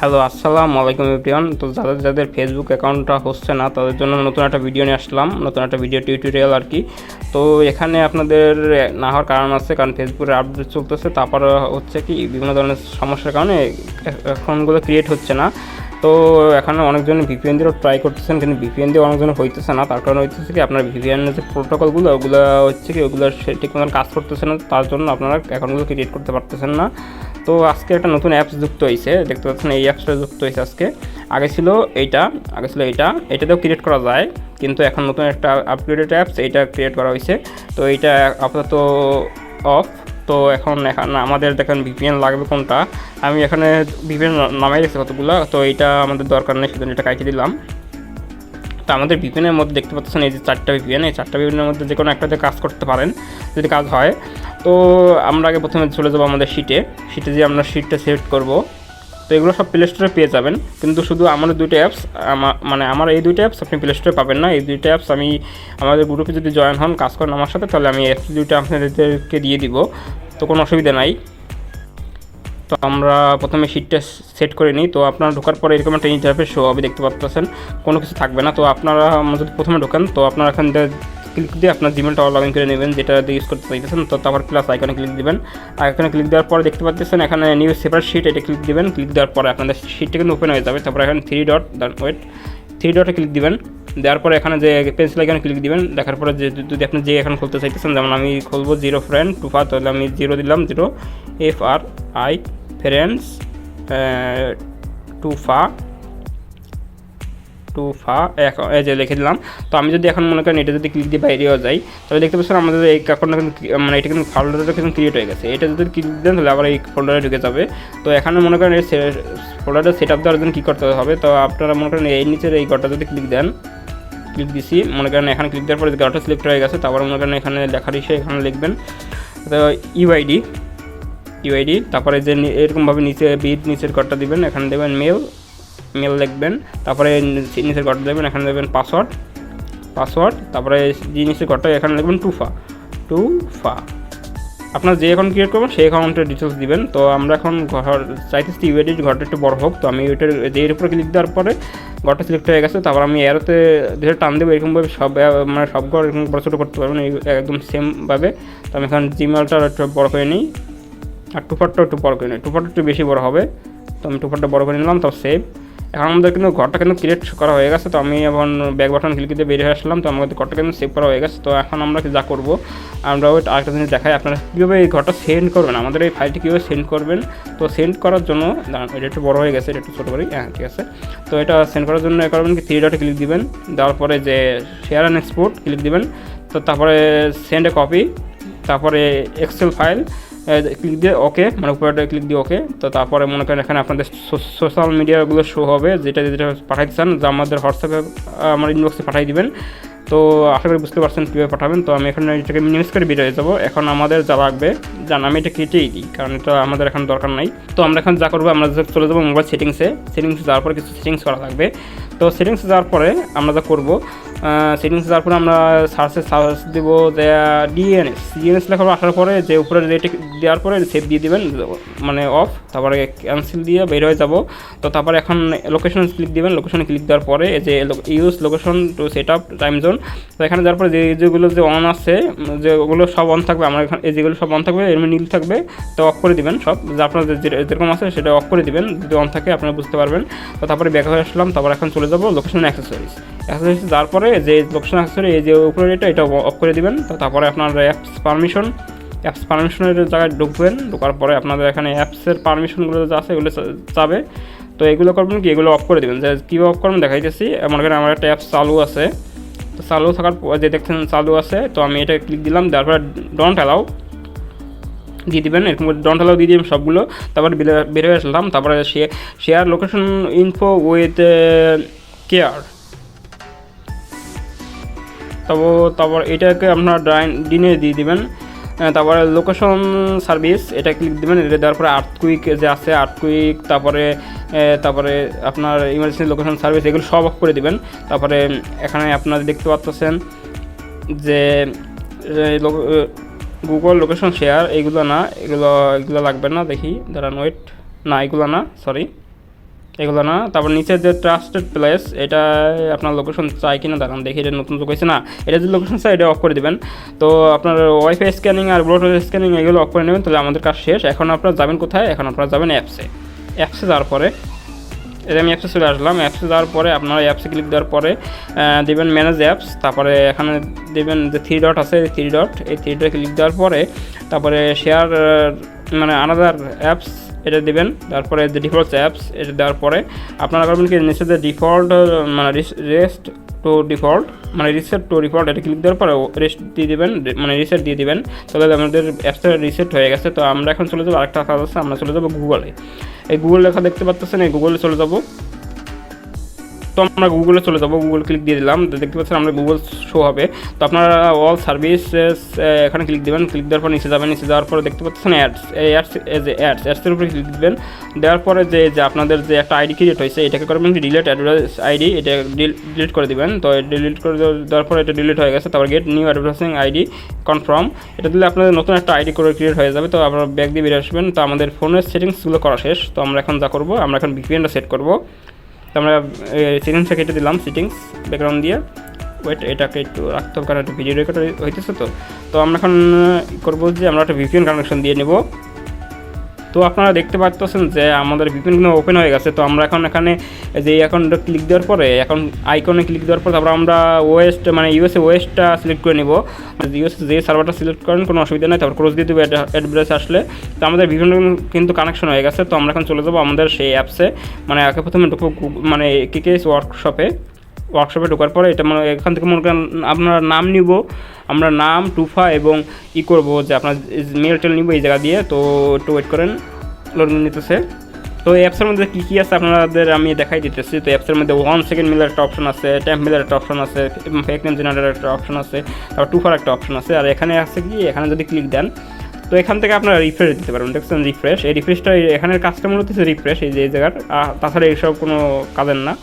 Hello, আসসালামু আলাইকুম everyone. তো যাদের ফেসবুক অ্যাকাউন্টটা হচ্ছে না তাদের জন্য নতুন একটা ভিডিও নিয়ে আসলাম, নতুন একটা ভিডিও টিউটোরিয়াল আর কি। তো এখানে আপনাদের না হওয়ার কারণ আছে, কারণ ফেসবুকের আপডেট চলতেছে, তারপর হচ্ছে কি বিভিন্ন ধরনের সমস্যার কারণে অ্যাকাউন্টগুলো ক্রিয়েট হচ্ছে না। তো এখানে অনেকজন ভিপিএন দিয়েও ট্রাই করতেছেন, কিন্তু ভিপিএন দিয়ে অনেকজনের হইতেছে না। তার কারণ হচ্ছে কি আপনার ভিপিএনের যে প্রোটোকলগুলো ওগুলো হচ্ছে কি ওগুলো ঠিক মতন কাজ করতেছে না, তার জন্য আপনারা অ্যাকাউন্টগুলো ক্রিয়েট করতে পারতেছেন না। তো আজকে একটা নতুন অ্যাপস যুক্ত হয়েছে, দেখতে পাচ্ছেন এই অ্যাপসটা যুক্ত হয়েছে আজকে। এটাতেও ক্রিয়েট করা যায়, কিন্তু এখন নতুন একটা আপগ্রেডেড অ্যাপস এইটা ক্রিয়েট করা হয়েছে। তো এইটা আপাতত অফ। তো এখন আমাদের দেখেন ভিপিএন লাগবে কোনটা, আমি এখানে ভিপিএন নামাই রেখেছি কতগুলো, তো এইটা আমাদের দরকার নেই, সেজন্য এটা কাটিয়ে দিলাম। তো আমাদের ভিপিএনের মধ্যে দেখতে পাচ্ছেন এই যে 4টা ভিপিএন, এই 4টা ভিপিএনের মধ্যে যে কোনো একটাতে কাজ করতে পারেন যদি কাজ হয়। তো আমরা আগে প্রথমে চলে যাবো আমাদের শিটে যে আমরা শিটটা সিলেক্ট করব। তো এগুলো সব প্লে স্টোরে পেয়ে যাবেন, কিন্তু শুধু আমাদের দুটো অ্যাপস, আমার এই দুটো অ্যাপস আপনি প্লে স্টোরে পাবেন না। এই দুটো অ্যাপস আমি আমাদের গ্রুপে যদি জয়েন হন, কাজ করেন আমার সাথে, তাহলে আমি অ্যাপস দুটো আপনাদেরকে দিয়ে দিব, তো কোনো অসুবিধা নাই। তো আমরা প্রথমে শিটটা সেট করে নিই। তো আপনারা ঢোকার পরে এরকম একটা ইন্টারফেস শো হবে, দেখতে পাচ্ছেন কোনো কিছু থাকবে না। তো আপনারা যদি প্রথমে ঢোকেন, তো আপনারা এখান থেকে ক্লিক দিয়ে আপনার জিমেলটা লগ ইন করে নেবেন, যেটা ইউজ করতে চাইতেছেন। তো তারপর প্লাস আইকনে ক্লিক দিবেন, আর এখানে ক্লিক দেওয়ার পরে দেখতে পাচ্ছেন এখানে নিউ সেপারেট শিট, এটা ক্লিক দিবেন। ক্লিক দেওয়ার পরে আপনাদের শিটটা কিন্তু ওপেন হয়ে যাবে। তারপর এখানে থ্রি ডটে ক্লিক দিবেন। দেওয়ার পরে এখানে যে পেন্সিল আইকনে ক্লিক দিবেন। দেখার পরে যদি আপনি যে এখন খুলতে চাইতেছেন, যেমন আমি খুলবো জিরো ফ্রেন্ড টুফা, তাহলে আমি জিরো দিলাম, জিরো FRI ফ্রেন্ডস টুফা এই যে লিখে দিলাম। তো আমি যদি এখন মনে করেন এটা যদি ক্লিক দিয়ে বাইরেও যাই, তাহলে দেখতে পাচ্ছেন আমাদের এই অ্যাকাউন্টটা কিন্তু এটা কিন্তু ফোল্ডারটা কিন্তু ক্রিয়েট হয়ে গেছে। এটা যদি ক্লিক দেন তাহলে আবার এই ফোল্ডারে ঢুকে যাবে। তো এখানে মনে করেন এই ফোল্ডারটা সেট আপ দেওয়ার জন্য কী করতে হবে, তো আপনারা মনে করেন এই নিচের এই ঘরটা যদি ক্লিক দেন, ক্লিক দিছি, মনে করেন এখানে ক্লিক দেওয়ার পরে ঘরটা সিলেক্ট হয়ে গেছে। তারপর মনে করেন এখানে লেখার হিসেবে এখানে লিখবেন তো ইউআইডি, তারপরে যে এরকমভাবে নিচের ঘরটা দিবেন, এখানে দেবেন মেল লিখবেন। তারপরে নিচের ঘরটা দেবেন, এখানে দেবেন পাসওয়ার্ড। তারপরে নিচের ঘরটা এখানে লিখবেন টুফা। আপনার যে অ্যাকাউন্ট ক্রিয়েট করবেন সেই অ্যাকাউন্টের ডিটেলস দিবেন। তো আমরা এখন ঘর চাইতেছি ইউআইডির ঘরটা একটু বড় হোক, তো আমি ওইটার এর উপরে ক্লিক দেওয়ার পরে ঘরটা সিলেক্ট হয়ে গেছে। তারপর আমি এরোতে ধীরে টান দেবো, এরকমভাবে সব ঘর এরকম বড় ছোটো করতে পারবেন একদম সেমভাবে। তো আমি এখন জিমেলটা একটু বড় করে নিই, আর টুপারটা একটু বড় করে নিই, টুপারটা একটু বেশি বড় হবে। তো আমি টুপারটা বড় করে নিলাম, তো সেভ। এখন আমাদের কিন্তু ঘরটা কিন্তু ক্রিয়েট করা হয়ে গেছে। তো আমি এখন ব্যাক বাটন ক্লিক দিয়ে বেরিয়ে আসলাম। তো আমাদের ঘরটা কিন্তু সেভ করা হয়ে গেছে। তো এখন আমরা যা করবো, আমরা আরেকটা জিনিস দেখাই আপনারা কীভাবে এই ঘরটা সেন্ড করবেন, আমাদের এই ফাইলটি কীভাবে সেন্ড করবেন। তো সেন্ড করার জন্য এটা একটু বড় হয়ে গেছে, এটা একটু ছোটো করি, হ্যাঁ ঠিক আছে। তো এটা সেন্ড করার জন্য করবেন কি, থ্রি ডটে ক্লিক দিবেন, দেওয়ার পরে যে শেয়ার অ্যান্ড এক্সপোর্ট ক্লিক দিবেন। তো তারপরে সেন্ড এ কপি, তারপরে এক্সেল ফাইল ক্লিক দিয়ে ওকে, মানে উপরে ক্লিক দিয়ে ওকে। তো তারপরে মনে করেন এখানে আপনাদের সোশ্যাল মিডিয়াগুলো শো হবে, যেটা পাঠাইতে চান, যা আমাদের হোয়াটসঅ্যাপে আমার ইনবক্সে পাঠিয়ে দিবেন। তো আশা করি বুঝতে পারছেন কীভাবে পাঠাবেন। তো আমি এখানে এটাকে মিনিমাইজ করে বেরিয়ে যাবো। এখন আমাদের যা লাগবে আমি এটা কেটেই দিই, কারণ এটা আমাদের এখন দরকার নাই। তো আমরা এখন যা করবো, আমরা চলে যাবো মোবাইল সেটিংসে যাওয়ার পরে কিছু সেটিংস করা লাগবে। তো সেটিংসে যাওয়ার পরে আমরা যা করবো, সেটিংসে যাওয়ার পরে আমরা সার্চ দেবো যে ডিএনএস লেখার আসার পরে যে উপরে রেটে দেওয়ার পরে সেভ দিয়ে দেবেন, মানে অফ। তারপরে ক্যান্সেল দিয়ে বের হয়ে যাব। তো তারপরে এখন লোকেশন ক্লিক দেবেন, লোকেশনে ক্লিক দেওয়ার পরে যে use location to set up time zone. তো এখানে যাওয়ার পরে যেগুলো যে অন আছে, যেগুলো সব অন থাকবে, আমার এখানে যেগুলো সব অন থাকবে এর নীল থাকবে, তো অফ করে দিবেন সব, যে আপনার যেরকম আছে সেটা অফ করে দিবেন, যদি অন থাকে আপনারা বুঝতে পারবেন। তো তারপরে ব্যাক হয়ে আসলাম। তারপর এখন চলে যাবো লোকেশন অ্যাক্সেসরিজ যাওয়ার পরে যে লোকেশন অ্যাক্সেসরি এই যে উপরে এটা অফ করে দিবেন। তো তারপরে আপনার অ্যাপস পারমিশনের জায়গায় ঢোকার পরে আপনাদের এখানে অ্যাপসের পারমিশনগুলো যা আছে এগুলো যাবে। তো এগুলো করবেন কি, এগুলো অফ করে দেবেন। যে কীভাবে অফ করবেন দেখাইতেছি। মনে করেন আমার একটা অ্যাপস চালু আছে, তো চালু থাকার যে দেখছেন চালু আছে, তো আমি এটা ক্লিক দিলাম, তারপরে ডোন্ট অ্যালাউ দিয়ে দেবেন, এরকম ডোন্ট অ্যালাউ দিয়ে দিবেন সবগুলো। তারপরে বের হয়ে আসলাম। তারপরে share location info with care, তারপর এটাকে আপনার ডিনে দিয়ে দেবেন। তারপরে লোকেশন সার্ভিস এটা ক্লিক দেবেন। এটা দেওয়ার পরে আর্থকুইক যে আছে, আর্থকুইক, তারপরে আপনার ইমার্জেন্সি লোকেশন সার্ভিস এগুলো সব অফ করে দেবেন। তারপরে এখানে আপনারা দেখতে পাচ্ছেন যে গুগল লোকেশন শেয়ার, এগুলো না, এগুলো লাগবে না, দেখি দাঁড়ান ওয়েট, না এগুলো না, সরি, এগুলো না। তারপর নিচে যে ট্রাস্টেড প্লেস, এটা আপনার লোকেশন চাই কিনা দাঁড়ান দেখি, এটা নতুন যোগ হয়েছে না, এটা যে লোকেশন চাই এটা অফ করে দেবেন। তো আপনার ওয়াইফাই স্ক্যানিং আর ব্লুটুথ স্ক্যানিং এগুলো অফ করে নেবেন, তাহলে আমাদের কাজ শেষ। এখন আপনারা যাবেন কোথায়, এখন আপনারা যাবেন অ্যাপসে যাওয়ার পরে এটা আমি অ্যাপসে চলে আসলাম। অ্যাপসে যাওয়ার পরে আপনারা অ্যাপসে ক্লিক দেওয়ার পরে দেবেন ম্যানেজ অ্যাপস, তারপরে এখানে দেবেন যে 3 ডট আছে, এই 3 ডট ক্লিক দেওয়ার পরে তারপরে শেয়ার মানে আনাদার অ্যাপস এটা দেবেন। তারপরে যে ডিফল্ট অ্যাপস এটা দেওয়ার পরে আপনারা করবেন কি নিচে যে ডিফল্ট মানে রিসেট টু ডিফল্ট এটা ক্লিক দেওয়ার পরে রেস্ট দিয়ে দেবেন, মানে রিসেট দিয়ে দেবেন, তাহলে আমাদের অ্যাপসটা রিসেট হয়ে গেছে। তো আমরা এখন চলে যাবো আরেকটা কাজ আছে, আমরা চলে যাবো গুগলে। এই গুগল লেখা দেখতে পাচ্ছেন, এই গুগলে চলে যাবো। তো আমরা গুগলে চলে যাবো, গুগল ক্লিক দিয়ে দিলাম, দেখতে পাচ্ছেন আমরা গুগল শো হবে। তো আপনারা অল সার্ভিসেস এখানে ক্লিক দেবেন, ক্লিক দেওয়ার পর নিচে যাবেন, নিচে যাওয়ার পরে দেখতে পাচ্ছেন অ্যাডস, এই অ্যাডসের উপরে ক্লিক দেবেন। দেওয়ার পরে যে আপনাদের যে একটা আইডি ক্রিয়েট হয়েছে এটাকে করবেন ডিলিট অ্যাডভার্টাইজ আইডি, এটা ডিলিট করে দেবেন। তো ডিলিট করে দেওয়ার পরে এটা ডিলিট হয়ে গেছে। তারপর get new advertising ID confirm, এটা দিলে আপনাদের নতুন একটা আইডি করে ক্রিয়েট হয়ে যাবে। তো আপনারা ব্যাক দিয়ে বেরিয়ে আসবেন। তো আমাদের ফোনের সেটিংসগুলো করা শেষ। তো আমরা এখন যা করবো, আমরা এখন ভিপিএনটা সেট করবো। তো আমরা সেটিংসটা কেটে দিলাম, সেটিংস ব্যাকগ্রাউন্ড দিয়ে। ওয়েট, এটাকে একটু রাখতে হবে কারণ একটা ভিডিও রেকর্ড হইতেছে। তো আমরা এখন করবো যে আমরা একটা ভিপিএন কানেকশন দিয়ে নেব। তো আপনারা দেখতে পাচ্ছেন যে আমাদের ভিপিএনগুলো ওপেন হয়ে গেছে। তো আমরা এখন এখানে যে অ্যাকাউন্টটা ক্লিক দেওয়ার পরে, এখন আইকনে ক্লিক দেওয়ার পর তারপর আমরা ওয়েস্ট মানে ইউএসএ ওয়েস্টটা সিলেক্ট করে নেব। ইউএসএ যে সার্ভারটা সিলেক্ট করেন কোনো অসুবিধা নেই। তারপর ক্রস দিয়ে দেবো অ্যাড্রেস আসলে। তো আমাদের ভিপিএন কিন্তু কানেকশন হয়ে গেছে। তো আমরা এখন চলে যাবো আমাদের সেই অ্যাপসে, মানে আগে প্রথমে ঢুকবো মানে কেকেএস ওয়ার্কশপে ঢোকার পরে এটা মানে এখান থেকে মনে করেন আপনার নাম নিব, আমরা নাম টুফা এবং করবো যে আপনার মেল টেল নিব এই জায়গা দিয়ে। তো একটু ওয়েট করেন, লোডিং নিতেছে। তো এই অ্যাপসের মধ্যে কী আছে আপনাদের আমি দেখাই দিতেছি। তো অ্যাপসের মধ্যে 1 সেকেন্ড মিলার একটা অপশন আছে, ট্যাম্প মিলার একটা অপশন আছে, ফেক নেম জেনারেটার একটা অপশন আছে, তারপর টুফার একটা অপশন আছে। আর এখানে আছে কি, এখানে যদি ক্লিক দেন তো এখান থেকে আপনারা রিফ্রেশ দিতে পারবেন। দেখছেন রিফ্রেশ, এই রিফ্রেশটা এখানের কাজটা মূলত হচ্ছে রিফ্রেশ এই যে এই জায়গার, তাছাড়া এইসব কোনো কাজের না।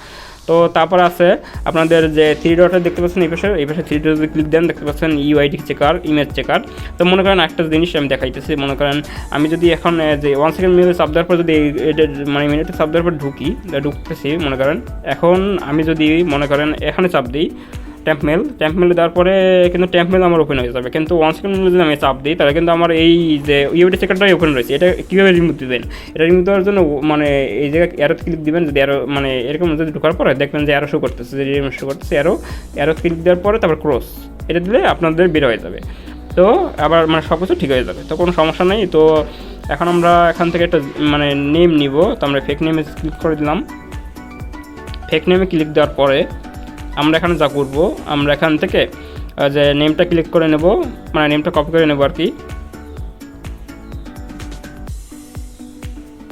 তো তারপর আছে আপনাদের যে 3 ডটে দেখতে পাচ্ছেন এই পাশে 3 ডট যদি ক্লিক দেন দেখতে পাচ্ছেন ইউআইডি চেকার, ইমেজ চেকার। তো মনে করেন একটা জিনিস আমি দেখাইতেছি, মনে করেন আমি যদি এখন যে 1 সেকেন্ড মিনিটে চাপ দেওয়ার পর যদি মানে মিনিটে চাপ দেওয়ার পর ঢুকতেছি, মনে করেন এখন আমি যদি মনে করেন এখানে চাপ দিই ট্যাম্প মেলে দেওয়ার পরে কিন্তু ট্যাম্প মেল আমার ওপেন হয়ে যাবে। কিন্তু 1 সেকেন্ড যদি আমি চাপ দিই তাহলে কিন্তু আমার এই যে ইউআইডি চেকারটাই ওপেন রয়েছে। এটা কীভাবে রিমুভ দিবেন, এটা রিমুভ দেওয়ার জন্য মানে এই জায়গায় অ্যারোতে ক্লিক দিবেন। যদি অ্যারো মানে এরকম যদি ঢোকার পরে দেখবেন যে অ্যারো শো করতেছে, যে শো করতেছে অ্যারো ক্লিক দেওয়ার পরে তারপর ক্রস এটা দিলে আপনাদের বের হয়ে যাবে। তো আবার মানে সব কিছু ঠিক হয়ে যাবে, তো কোনো সমস্যা নেই। তো এখন আমরা এখান থেকে একটা মানে নেম নিব। তো আমরা ফেক নেমে ক্লিক করে দিলাম। ফেক নেমে ক্লিক দেওয়ার পরে আমরা এখানে যা করবো, আমরা এখান থেকে যে নেমটা ক্লিক করে নেব, মানে নেমটা কপি করে নেব আর কি।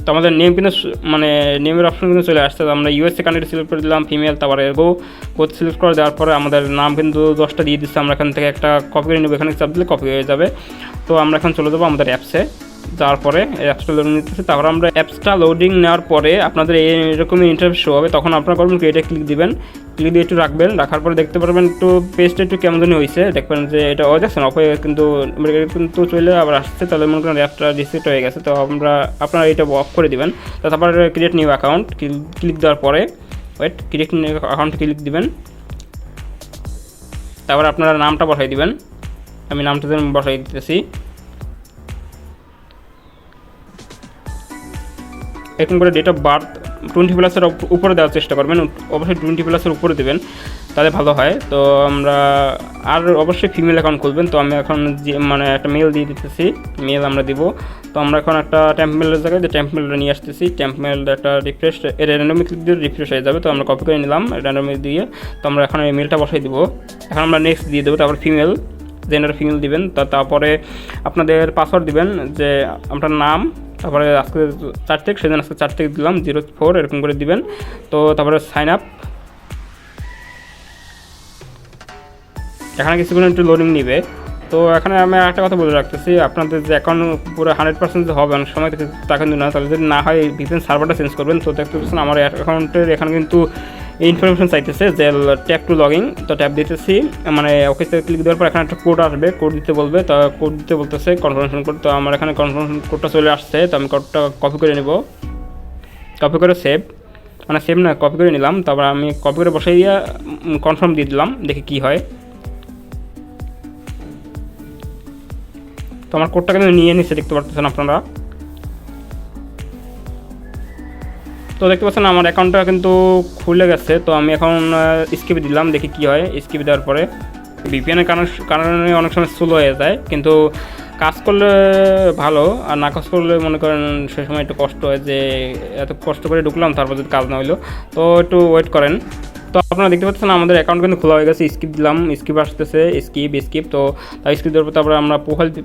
তো আমাদের নেম কিন্তু মানে নেমের অপশন কিন্তু চলে আসছে। আমরা ইউএসএ কান্ট্রি সিলেক্ট করে দিলাম, ফিমেল, তারপরে বোথ সিলেক্ট করে দেওয়ার পরে আমাদের নাম কিন্তু 10টা দিয়ে দিচ্ছে। আমরা এখান থেকে একটা কপি করে নেব, এখানে চাপ দিলে কপি হয়ে যাবে। তো আমরা এখন চলে যাবো আমাদের অ্যাপসে, যাওয়ার পরে অ্যাপসটা লোডিং নিতেছে। তারপর আমরা অ্যাপসটা লোডিং নেওয়ার পরে আপনাদের এরকমই ইন্টারফেস শো হবে। তখন আপনারা করবেন কি, এটা ক্লিক দিবেন, ক্লিক দিয়ে একটু রাখবেন, রাখার পরে দেখতে পারবেন একটু পেজটা একটু কেমন জানি হয়েছে, দেখবেন যে এটা দেখছেন অফ হয়ে কিন্তু চলে আবার আসছে। তাহলে মনে করেন অ্যাপটা রিসেট হয়ে গেছে। তো আপনারা এটা অফ করে দিবেন। তো তারপর ক্রিয়েট নিউ অ্যাকাউন্ট ক্লিক দেওয়ার পরে ক্রিয়েট নিউ অ্যাকাউন্টে ক্লিক দিবেন। তারপর আপনারা নামটা বসাই দিবেন, আমি নামটা বসাই দিতেছি। এরকম করে ডেট অফ বার্থ 20+ উপরে দেওয়ার চেষ্টা করবেন, অবশ্যই 20+ উপরে দেবেন, তাহলে ভালো হয়। তো আমরা আর অবশ্যই ফিমেল অ্যাকাউন্ট খুলবেন। তো আমি এখন যে মানে একটা মেল দিয়ে দিতেছি, মেল আমরা দিব। তো আমরা এখন একটা ট্যাম্প মেলের জায়গায় ট্যাম্প মেলটা নিয়ে আসতেছি। ট্যাম্প মেল একটা রিফ্রেশ র্যান্ডমি ক্লিক দিয়ে রিফ্রেশ হয়ে যাবে। তো আমরা কপি করে নিলাম র্যান্ডমি দিয়ে। তো আমরা এখন এই মেলটা বসাই দিব। এখন আমরা নেক্সট দিয়ে দেবো। তারপর ফিমেল, জেন্ডার ফিমেল দিবেন। তারপরে আপনাদের পাসওয়ার্ড দিবেন, যে আপনার নাম, তারপরে আজকে 4 তারিখ, সেদিন আজকে 4 তারিখ দিলাম 04 এরকম করে দিবেন। তো তারপরে সাইন আপ, এখানে কিছুক্ষণ একটু লোডিং নিবে। তো এখানে আমি একটা কথা বলে রাখতেছি, আপনাদের যে অ্যাকাউন্ট পুরো 100% হবে অনেক সময় তা কিন্তু না, তাহলে যদি না হয় ভিপিএন সার্ভারটা চেঞ্জ করবেন। তো দেখতে পাচ্ছেন আমার অ্যাকাউন্টের এখানে কিন্তু ইনফরমেশন চাইতেছে যে ট্যাপ টু লগইন। তো ট্যাপ দিতেছি, মানে ওকে ক্লিক দেওয়ার পর এখানে একটা কোড আসবে, কোড দিতে বলবে। তো কোড দিতে বলতেছে কনফার্মেশন কোড। তো আমার এখানে কনফার্মেশন কোডটা চলে আসছে। তো আমি কোডটা কপি করে নেব, কপি করে সেভ। মানে সেম না, কপি করে নিলাম, তারপর আমি কপি করে বসাই দিয়ে কনফার্ম দিয়ে দিলাম, দেখি কী হয়। তো আমার কোডটা কিন্তু নিয়ে নিচ্ছে, দেখতে পাচ্ছেন আপনারা। তো দেখতে পাচ্ছেন আমার অ্যাকাউন্টটা কিন্তু খুলে গেছে। তো আমি এখন স্কিপ দিলাম, দেখি কী হয়। স্কিপ দেওয়ার পরে ভিপিএনের কারণে অনেক সময় স্লো হয়ে যায়, কিন্তু কাজ করলে ভালো, আর না কাজ করলে মনে করেন সে সময় একটু কষ্ট হয় যে এত কষ্ট করে ঢুকলাম তারপর যদি কাজ না হইলো। তো একটু ওয়েট করেন। তো আপনারা দেখতে পাচ্ছেন আমাদের অ্যাকাউন্ট কিন্তু খোলা হয়ে গেছে। স্কিপ দিলাম, স্কিপ আসতেছে, স্কিপ। তো তাই স্কিপ দেওয়ার পর তারপরে আমরা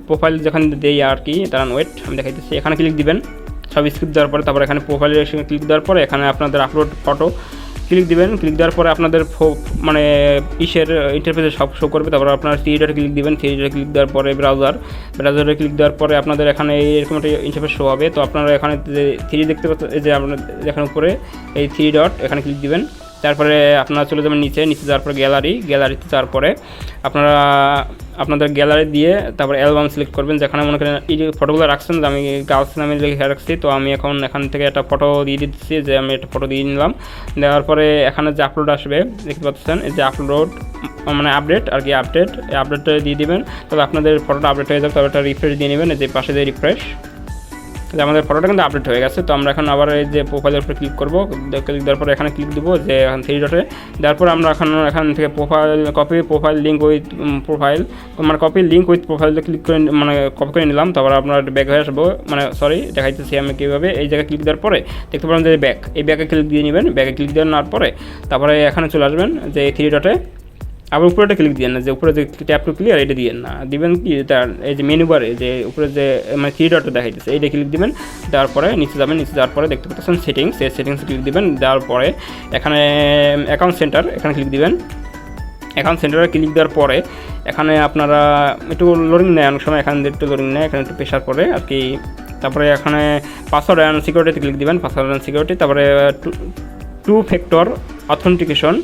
প্রোফাইল যেখানে দিই আর কি, দাঁড়ান ওয়েট আমি দেখাইতেছি। এখানে ক্লিক দিবেন, সব স্কিপ দেওয়ার পরে তারপরে এখানে প্রোফাইলে ক্লিক দেওয়ার পরে এখানে আপনাদের আপলোড ফটো ক্লিক দিবেন। ক্লিক দেওয়ার পরে আপনাদের মানে ইন্টারফেসে সব শো করবে। তারপরে আপনার থ্রি ডটে ক্লিক দিবেন। থ্রি ডটে ক্লিক দেওয়ার পরে ব্রাউজারে ক্লিক দেওয়ার পরে আপনাদের এখানে এরকম একটা ইন্টারফেস শো হবে। তো আপনারা এখানে যে থ্রি দেখতে পাচ্ছেন, এই যে আপনার এখানে উপরে এই থ্রি ডট, এখানে ক্লিক দিবেন। তারপরে আপনারা চলে যাবেন নিচে যাওয়ার পরে গ্যালারিতে যাওয়ার পরে আপনারা আপনাদের গ্যালারি দিয়ে তারপরে অ্যালবাম সিলেক্ট করবেন, যেখানে মনে করেন এই যে ফটোগুলো রাখছেন। আমি গার্লস নামে লিখে রাখছি, তো আমি এখন এখান থেকে একটা ফটো দিয়ে দিচ্ছি, যে আমি একটা ফটো দিয়ে নিলাম। দেওয়ার পরে এখানে যে আপলোড আসবে দেখতে পাচ্ছেন, এই যে আপলোড মানে আপডেট আর কি, আপডেটটা দিয়ে দিবেন। তবে আপনাদের ফটোটা আপডেট হয়ে যাবে। তবে একটা রিফ্রেশ দিয়ে নেবেন, এই যে পাশে যে রিফ্রেশ, আমাদের ফটোটা কিন্তু আপডেট হয়ে গেছে। তো আমরা এখন আবার এই যে প্রোফাইলের উপরে ক্লিক করবো। ক্লিক দেওয়ার পরে এখানে ক্লিক দেবো, যে এখন থ্রি ডটে দেওয়ার পরে আমরা এখান থেকে প্রোফাইল লিঙ্ক উইথ প্রোফাইল, মানে কপি লিঙ্ক উইথ প্রোফাইলে ক্লিক করে মানে কপি করে নিলাম। তারপর আপনার ব্যাক হয়ে আসবো, মানে সরি দেখাইতেছি আমি কীভাবে। এই জায়গায় ক্লিক দেওয়ার পরে দেখতে পাবেন যে এই ব্যাকে ক্লিক দিয়ে নেবেন। ব্যাকে ক্লিক দেওয়ার পরে তারপরে এখানে চলে আসবেন যে থ্রি ডটে, আবার উপরেটা ক্লিক দিয়ে না, যে উপরে যে ট্যাপ টু ক্লিয়ার এটা দিয়ে না, দিবেন কি তার এই যে মেনু বারে যে উপরে যে মানে থ্রি ডটটা দেখাইতেছে এইটা ক্লিক দিবেন। দেওয়ার পরে নিচে যাবেন, নিচে যাওয়ার পরে দেখতে পাচ্ছেন সেটিংস ক্লিক দিবেন। দেওয়ার পরে এখানে অ্যাকাউন্ট সেন্টার, এখানে ক্লিক দিবেন। অ্যাকাউন্ট সেন্টারে ক্লিক দেওয়ার পরে এখানে আপনারা একটু লোডিং নেয়, অনেক সময় এখানে একটু লোডিং নেয়, এখানে একটু প্রেশার পড়ে আর কি। তারপরে এখানে পাসওয়ার্ড অ্যান্ড সিকিউরিটিতে ক্লিক দিবেন, পাসওয়ার্ড অ্যান্ড সিকিউরিটি। তারপরে টু ফ্যাক্টর অথেন্টিকেশন,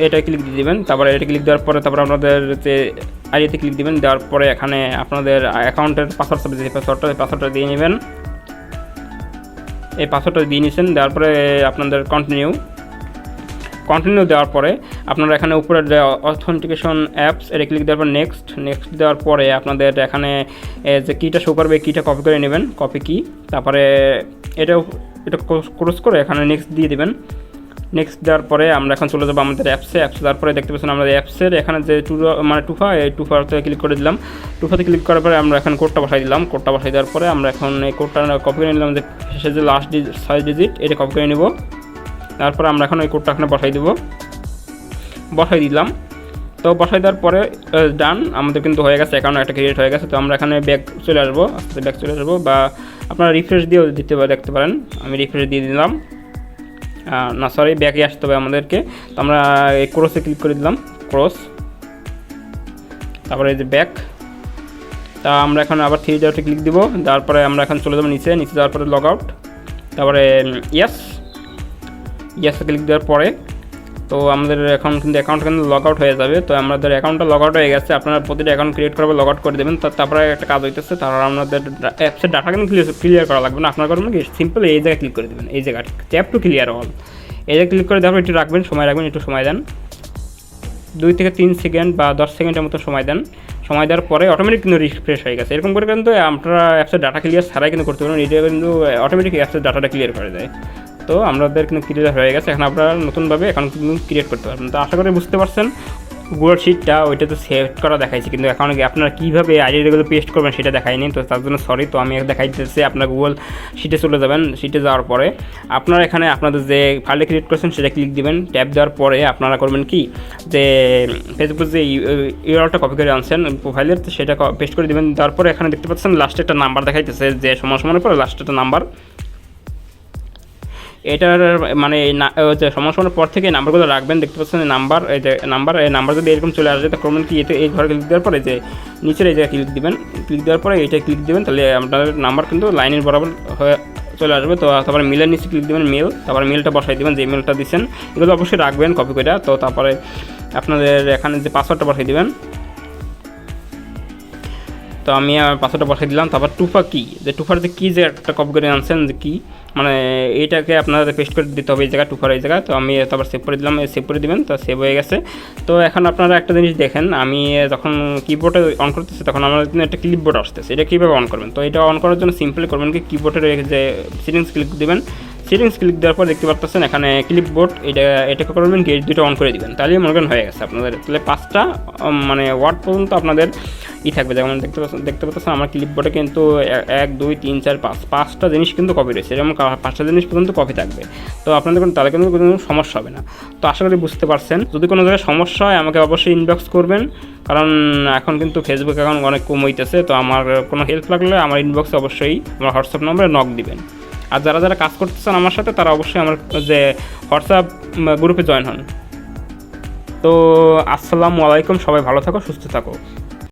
এটা ক্লিক দিয়ে দেবেন। তারপরে এটা ক্লিক দেওয়ার পরে তারপরে আপনাদের যে আইডিতে ক্লিক দিবেন। দেওয়ার পরে এখানে আপনাদের অ্যাকাউন্টের পাসওয়ার্ড সার্ভিস, এই পাসওয়ার্ডটা দিয়ে নেবেন। এই পাসওয়ার্ডটা দিয়ে নিয়েছেন। দেওয়ার পরে আপনাদের কন্টিনিউ দেওয়ার পরে আপনারা এখানে উপরে যে অথেন্টিকেশন অ্যাপস, এটা ক্লিক দেওয়ার পর নেক্সট দেওয়ার পরে আপনাদের এখানে যে কিটা শো করবে, কিটা কপি করে নেবেন, কপি কি। তারপরে এটা ক্রস করে এখানে নেক্সট দিয়ে দেবেন। নেক্সট দেওয়ার পরে আমরা এখন চলে যাবো আমাদের অ্যাপসে দেওয়ার পরে দেখতে পাচ্ছেন আমাদের অ্যাপসের এখানে যে এই টুফাতে ক্লিক করে দিলাম। টুফাতে ক্লিক করার পরে আমরা এখন কোডটা বসাই দিলাম। কোডটা বসাই দেওয়ার পরে আমরা এখন এই কোডটা কপি করে নিলাম, যে শেষে যে লাস্ট 6 ডিজিট এটা কপি করে নেব। তারপরে আমরা এখন এই কোডটা এখানে বসাই দিলাম। তো বসাই দেওয়ার পরে ডান, আমাদের কিন্তু হয়ে গেছে, অ্যাকাউন্ট একটা ক্রিয়েট হয়ে গেছে। তো আমরা এখানে ব্যাক চলে আসবো, বা আপনারা রিফ্রেশ দিয়েও দেখতে পারেন। আমি রিফ্রেশ দিয়ে দিলাম, না সরি ব্যাকে আসতে হবে আমাদেরকে। তো আমরা এই ক্রসে ক্লিক করে দিলাম, তারপরে এই যে ব্যাক। তা আমরা এখন আবার থ্রি ডটে ক্লিক দিব। তারপরে আমরা এখন চলে যাবো নিচে যাওয়ার পরে লগ আউট, তারপরে ইয়েসে ক্লিক দেওয়ার পরে তো আমাদের এখন কিন্তু অ্যাকাউন্ট কিন্তু লগ আউট হয়ে যাবে। তো আমাদের অ্যাকাউন্টটা লগ আউট হয়ে গেছে। আপনারা প্রতিটা অ্যাকাউন্ট ক্রিয়েট করবে, লগ আউট করে দেবেন। তারপরে একটা কাজ হইতেছে, তারপর আপনাদের অ্যাপসের ডাটা কিন্তু ক্লিয়ার করা লাগবে না। আপনার করবেন কি, সিম্পল এই জায়গায় ক্লিক করে দেবেন, এই জায়গাটা ট্যাপ টু ক্লিয়ার অল, এই জায়গায় ক্লিক করে দেওয়ার পর একটু রাখবেন, একটু সময় দেন, 2 থেকে 3 সেকেন্ড বা 10 সেকেন্ডের মতো সময় দেওয়ার পরে অটোমেটিক কিন্তু রিফ্রেশ হয়ে গেছে। এরকম করে কিন্তু আপনারা অ্যাপসের ডাটা ক্লিয়ার ছাড়াই কিন্তু করতে পারবেন, এটা কিন্তু অটোমেটিক অ্যাপসের ডাটাটা ক্লিয়ার করে দেয়। তো আমাদের কিন্তু ক্লিয়ার হয়ে গেছে। এখন আপনারা নতুনভাবে অ্যাকাউন্ট কিন্তু ক্রিয়েট করতে পারবেন। তো আশা করি বুঝতে পারছেন। গুগল শিটটা ওইটা তো সেভ করা দেখাইছি, কিন্তু এখন আপনারা কীভাবে আইডিগুলো পেস্ট করবেন সেটা দেখায়নি। তো তার জন্য সরি। তো আমি দেখাইতেছি, আপনার গুগল শিটে চলে যাবেন। শিটে যাওয়ার পরে আপনারা এখানে আপনাদের যে ফাইলটা ক্রিয়েট করেছেন সেটা ক্লিক দিবেন। ট্যাপ দেওয়ার পরে আপনারা করবেন কি, যে ফেসবুক যে ইউআরএলটা কপি করে আনছেন প্রোফাইলের, তো সেটা পেস্ট করে দেবেন। তারপরে এখানে দেখতে পাচ্ছেন লাস্টে একটা নাম্বার দেখাইতেছে, যে সমানের পরে লাস্টে একটা নাম্বার, এটার মানে সমানের পর থেকে নাম্বারগুলো রাখবেন। দেখতে পাচ্ছেন নাম্বার, এই নাম্বার যদি এরকম চলে আসে, তো করবেন কি, এতে এই ঘরে ক্লিক দেওয়ার পরে যে নিচের এই জায়গায় ক্লিক দিবেন। ক্লিক দেওয়ার পরে এটা ক্লিক দেবেন, তাহলে আপনার নাম্বার কিন্তু লাইনের বরাবর হয়ে চলে আসবে। তো তারপরে মেলের নিচে ক্লিক দেবেন, তারপরে মেলটা বসাই দেবেন, যে মেলটা দিচ্ছেন এগুলো অবশ্যই রাখবেন কপি করে। তো তারপরে আপনাদের এখানে যে পাসওয়ার্ডটা বসাই দেবেন। তো তো আমি পাসওয়ার্ডটা বসাই দিলাম। তারপর টুফা কি, যে টুফার যে কি যে একটা কপি করে আনছেন যে কি, মানে এইটাকে আপনাদের পেস্ট করে দিতে হবে এই জায়গায়, টুফার এই জায়গায়। তো আমি তারপর সেভ করে দিলাম, সেভ করে দিবেন, তো সেভ হয়ে গেছে। তো এখন আপনারা একটা জিনিস দেখেন, আমি যখন কিবোর্ডে অন করতেছি তখন আমার কিন্তু একটা ক্লিপবোর্ড আসতেছে, এটা কীভাবে অন করবেন? তো এটা অন করার জন্য সিম্পলি করবেন কি, কিবোর্ডের যে সেটিংস ক্লিক দেবেন, সেটিংস ক্লিক দেওয়ার পর দেখতে পাচ্ছেন এখানে ক্লিপবোর্ড, এটাকে করবেন গেট দুটো অন করে দিবেন, তাহলেই মনে করেন হয়ে গেছে আপনাদের। তাহলে 5টা মানে ওয়ার্ড পর্যন্ত আপনাদের থাকবে। যেমন দেখতে পাচ্ছেন আমার ক্লিপবোর্ডে কিন্তু 1 2 3 4 5টা জিনিস কিন্তু কপি রয়েছে, যেমন 5টা জিনিস পর্যন্ত কপি থাকবে। তো আপনাদের তাহলে কিন্তু কোনো সমস্যা হবে না। তো আশা করি বুঝতে পারছেন। যদি কোনো জায়গায় সমস্যা হয় আমাকে অবশ্যই ইনবক্স করবেন, কারণ এখন কিন্তু ফেসবুক অ্যাকাউন্ট অনেক কম হইতেছে। তো আমার কোনো হেল্প লাগলে আমার ইনবক্সে অবশ্যই আমার হোয়াটসঅ্যাপ নম্বরে নক দিবেন। আর যারা কাজ করতেছেন আমার সাথে তারা অবশ্যই আমার যে হোয়াটসঅ্যাপ গ্রুপে জয়েন হন। তো আসসালামু আলাইকুম, সবাই ভালো থাকো, সুস্থ থাকো।